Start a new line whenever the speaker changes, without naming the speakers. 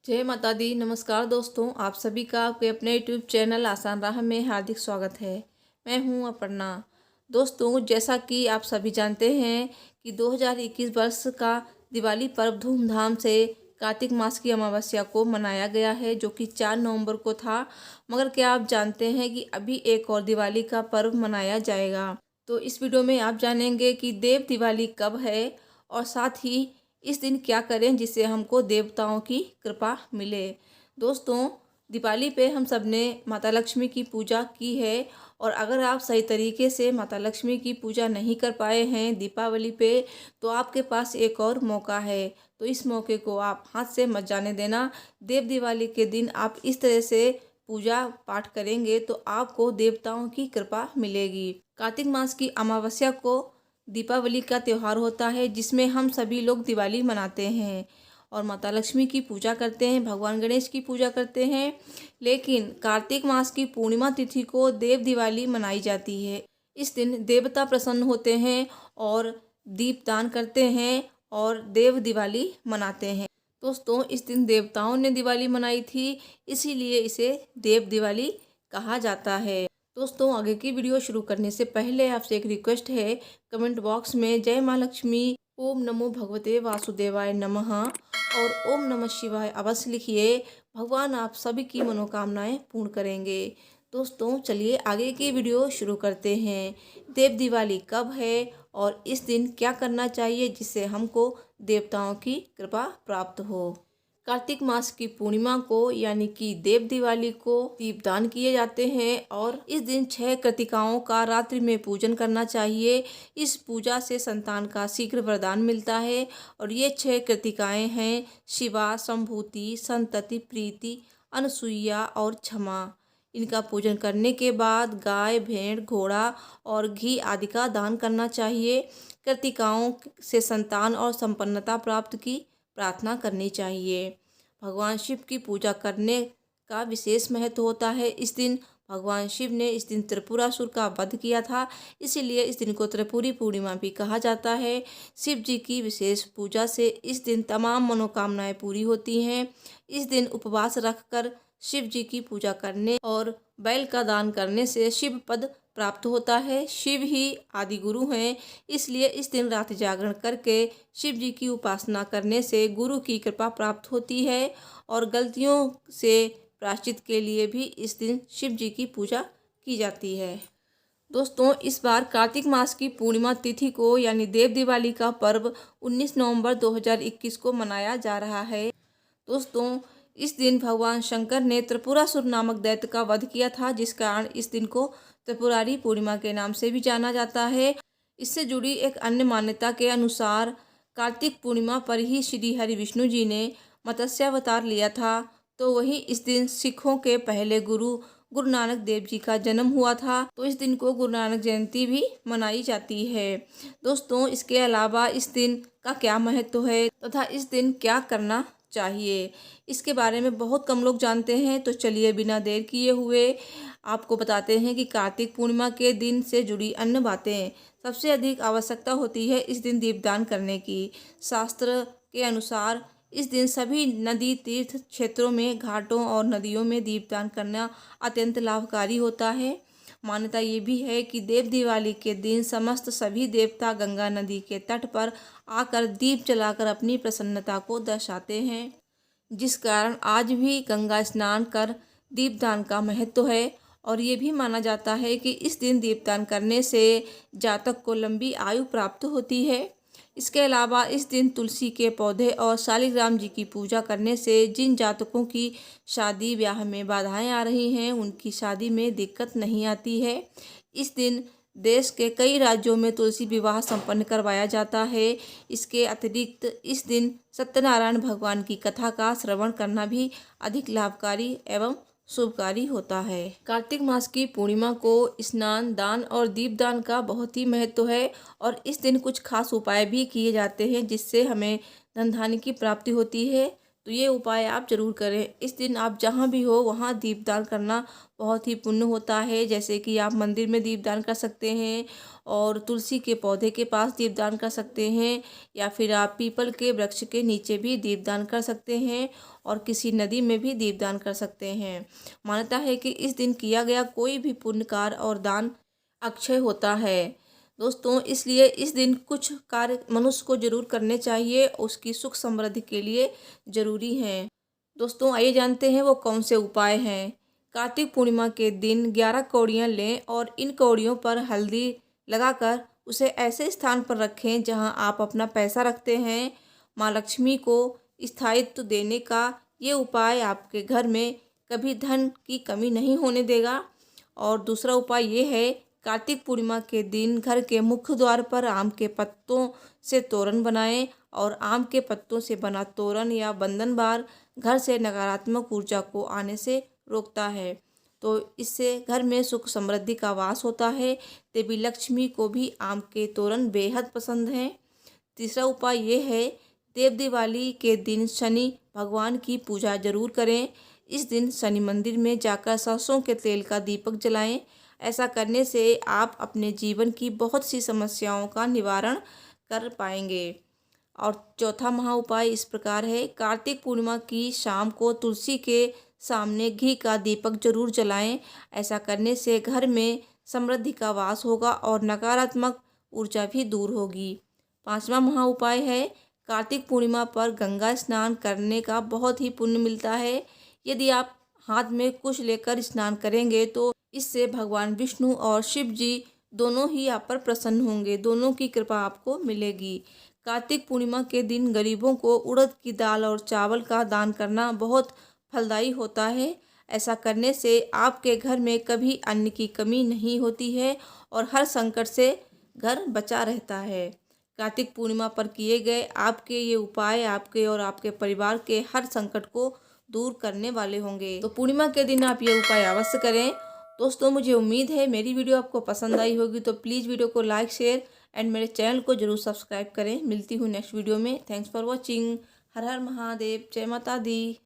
जय माता दी। नमस्कार दोस्तों, आप सभी का आपके अपने यूट्यूब चैनल आसान राह में हार्दिक स्वागत है। मैं हूं अपर्णा। दोस्तों, जैसा कि आप सभी जानते हैं कि 2021 वर्ष का दिवाली पर्व धूमधाम से कार्तिक मास की अमावस्या को मनाया गया है, जो कि 4 नवंबर को था। मगर क्या आप जानते हैं कि अभी एक और दिवाली का पर्व मनाया जाएगा। तो इस वीडियो में आप जानेंगे कि देव दिवाली कब है और साथ ही इस दिन क्या करें जिससे हमको देवताओं की कृपा मिले। दोस्तों, दिवाली पे हम सब ने माता लक्ष्मी की पूजा की है, और अगर आप सही तरीके से माता लक्ष्मी की पूजा नहीं कर पाए हैं दीपावली पे, तो आपके पास एक और मौका है। तो इस मौके को आप हाथ से मत जाने देना। देव दिवाली के दिन आप इस तरह से पूजा पाठ करेंगे तो आपको देवताओं की कृपा मिलेगी। कार्तिक मास की अमावस्या को दीपावली का त्यौहार होता है, जिसमें हम सभी लोग दिवाली मनाते हैं और माता लक्ष्मी की पूजा करते हैं, भगवान गणेश की पूजा करते हैं। लेकिन कार्तिक मास की पूर्णिमा तिथि को देव दिवाली मनाई जाती है। इस दिन देवता प्रसन्न होते हैं और दीपदान करते हैं और देव दिवाली मनाते हैं। दोस्तों, इस दिन देवताओं ने दिवाली मनाई थी, इसीलिए इसे देव दिवाली कहा जाता है। दोस्तों, आगे की वीडियो शुरू करने से पहले आपसे एक रिक्वेस्ट है, कमेंट बॉक्स में जय माँ लक्ष्मी, ओम नमो भगवते वासुदेवाय नमः और ओम नमः शिवाय अवश्य लिखिए। भगवान आप सभी की मनोकामनाएं पूर्ण करेंगे। दोस्तों, चलिए आगे की वीडियो शुरू करते हैं। देव दिवाली कब है और इस दिन क्या करना चाहिए जिससे हमको देवताओं की कृपा प्राप्त हो। कार्तिक मास की पूर्णिमा को यानी कि देव दिवाली को दीपदान किए जाते हैं और इस दिन 6 कृतिकाओं का रात्रि में पूजन करना चाहिए। इस पूजा से संतान का शीघ्र वरदान मिलता है और ये 6 कृतिकाएं हैं शिवा, संभूति, संतति, प्रीति, अनसुईया और क्षमा। इनका पूजन करने के बाद गाय, भेड़, घोड़ा और घी आदि का दान करना चाहिए। कृतिकाओं से संतान और संपन्नता प्राप्त की प्रार्थना करनी चाहिए। भगवान शिव की पूजा करने का विशेष महत्व होता है। इस दिन भगवान शिव ने इस दिन त्रिपुरासुर का वध किया था, इसीलिए इस दिन को त्रिपुरी पूर्णिमा भी कहा जाता है। शिव जी की विशेष पूजा से इस दिन तमाम मनोकामनाएं पूरी होती हैं। इस दिन उपवास रखकर शिव जी की पूजा करने और बैल का दान करने से शिव पद प्राप्त होता है। शिव ही आदि गुरु हैं, इसलिए इस दिन रात जागरण करके शिव जी की उपासना करने से गुरु की कृपा प्राप्त होती है और गलतियों से प्रायश्चित के लिए भी इस दिन शिव जी की पूजा की जाती है। दोस्तों, इस बार कार्तिक मास की पूर्णिमा तिथि को यानी देव दिवाली का पर्व 19 नवंबर 2021 को मनाया जा रहा है। दोस्तों, इस दिन भगवान शंकर ने त्रिपुरासुर नामक दैत्य का वध किया था, जिस कारण इस दिन को त्रिपुरारी पूर्णिमा के नाम से भी जाना जाता है। इससे जुड़ी एक अन्य मान्यता के अनुसार कार्तिक पूर्णिमा पर ही श्री हरि विष्णु जी ने मत्स्यावतार लिया था। तो वहीं इस दिन सिखों के पहले गुरु गुरु नानक देव जी का जन्म हुआ था, तो इस दिन को गुरु नानक जयंती भी मनाई जाती है। दोस्तों, इसके अलावा इस दिन का क्या महत्व है तथा इस दिन क्या करना चाहिए, इसके बारे में बहुत कम लोग जानते हैं। तो चलिए बिना देर किए हुए आपको बताते हैं कि कार्तिक पूर्णिमा के दिन से जुड़ी अन्य बातें। सबसे अधिक आवश्यकता होती है इस दिन दीपदान करने की। शास्त्र के अनुसार इस दिन सभी नदी तीर्थ क्षेत्रों में, घाटों और नदियों में दीपदान करना अत्यंत लाभकारी होता है। मान्यता ये भी है कि देव दिवाली के दिन समस्त सभी देवता गंगा नदी के तट पर आकर दीप जलाकर अपनी प्रसन्नता को दर्शाते हैं, जिस कारण आज भी गंगा स्नान कर दीपदान का महत्व है। और ये भी माना जाता है कि इस दिन दीपदान करने से जातक को लंबी आयु प्राप्त होती है। इसके अलावा इस दिन तुलसी के पौधे और शालिग्राम जी की पूजा करने से जिन जातकों की शादी ब्याह में बाधाएं आ रही हैं, उनकी शादी में दिक्कत नहीं आती है। इस दिन देश के कई राज्यों में तुलसी विवाह संपन्न करवाया जाता है। इसके अतिरिक्त इस दिन सत्यनारायण भगवान की कथा का श्रवण करना भी अधिक लाभकारी एवं शुभकारी होता है। कार्तिक मास की पूर्णिमा को स्नान, दान और दीपदान का बहुत ही महत्व है और इस दिन कुछ खास उपाय भी किए जाते हैं जिससे हमें धन धान्य की प्राप्ति होती है। तो ये उपाय आप ज़रूर करें। इस दिन आप जहाँ भी हो वहाँ दीपदान करना बहुत ही पुण्य होता है। जैसे कि आप मंदिर में दीपदान कर सकते हैं और तुलसी के पौधे के पास दीपदान कर सकते हैं, या फिर आप पीपल के वृक्ष के नीचे भी दीपदान कर सकते हैं और किसी नदी में भी दीपदान कर सकते हैं। मान्यता है कि इस दिन किया गया कोई भी पुण्य कार्य और दान अक्षय होता है दोस्तों। इसलिए इस दिन कुछ कार्य मनुष्य को जरूर करने चाहिए, उसकी सुख समृद्धि के लिए जरूरी हैं। दोस्तों आइए जानते हैं वो कौन से उपाय हैं। कार्तिक पूर्णिमा के दिन 11 कौड़ियाँ लें और इन कौड़ियों पर हल्दी लगाकर उसे ऐसे स्थान पर रखें जहां आप अपना पैसा रखते हैं। माँ लक्ष्मी को स्थायित्व देने का ये उपाय आपके घर में कभी धन की कमी नहीं होने देगा। और दूसरा उपाय ये है, कार्तिक पूर्णिमा के दिन घर के मुख्य द्वार पर आम के पत्तों से तोरण बनाएं और आम के पत्तों से बना तोरण या बंधन बार घर से नकारात्मक ऊर्जा को आने से रोकता है। तो इससे घर में सुख समृद्धि का वास होता है। देवी लक्ष्मी को भी आम के तोरण बेहद पसंद हैं। तीसरा उपाय ये है, देव दिवाली के दिन शनि भगवान की पूजा जरूर करें। इस दिन शनि मंदिर में जाकर सरसों के तेल का दीपक जलाएं। ऐसा करने से आप अपने जीवन की बहुत सी समस्याओं का निवारण कर पाएंगे। और चौथा महा उपाय इस प्रकार है, कार्तिक पूर्णिमा की शाम को तुलसी के सामने घी का दीपक जरूर जलाएं। ऐसा करने से घर में समृद्धि का वास होगा और नकारात्मक ऊर्जा भी दूर होगी। पांचवा महा उपाय है, कार्तिक पूर्णिमा पर गंगा स्नान करने का बहुत ही पुण्य मिलता है। यदि आप हाथ में कुश लेकर स्नान करेंगे तो इससे भगवान विष्णु और शिव जी दोनों ही आप पर प्रसन्न होंगे, दोनों की कृपा आपको मिलेगी। कार्तिक पूर्णिमा के दिन गरीबों को उड़द की दाल और चावल का दान करना बहुत फलदायी होता है। ऐसा करने से आपके घर में कभी अन्न की कमी नहीं होती है और हर संकट से घर बचा रहता है। कार्तिक पूर्णिमा पर किए गए आपके ये उपाय आपके और आपके परिवार के हर संकट को दूर करने वाले होंगे। तो पूर्णिमा के दिन आप ये उपाय अवश्य करें। दोस्तों मुझे उम्मीद है मेरी वीडियो आपको पसंद आई होगी, तो प्लीज़ वीडियो को लाइक शेयर एंड मेरे चैनल को जरूर सब्सक्राइब करें। मिलती हूँ नेक्स्ट वीडियो में। Thanks for watching. हर हर महादेव, जय माता दी।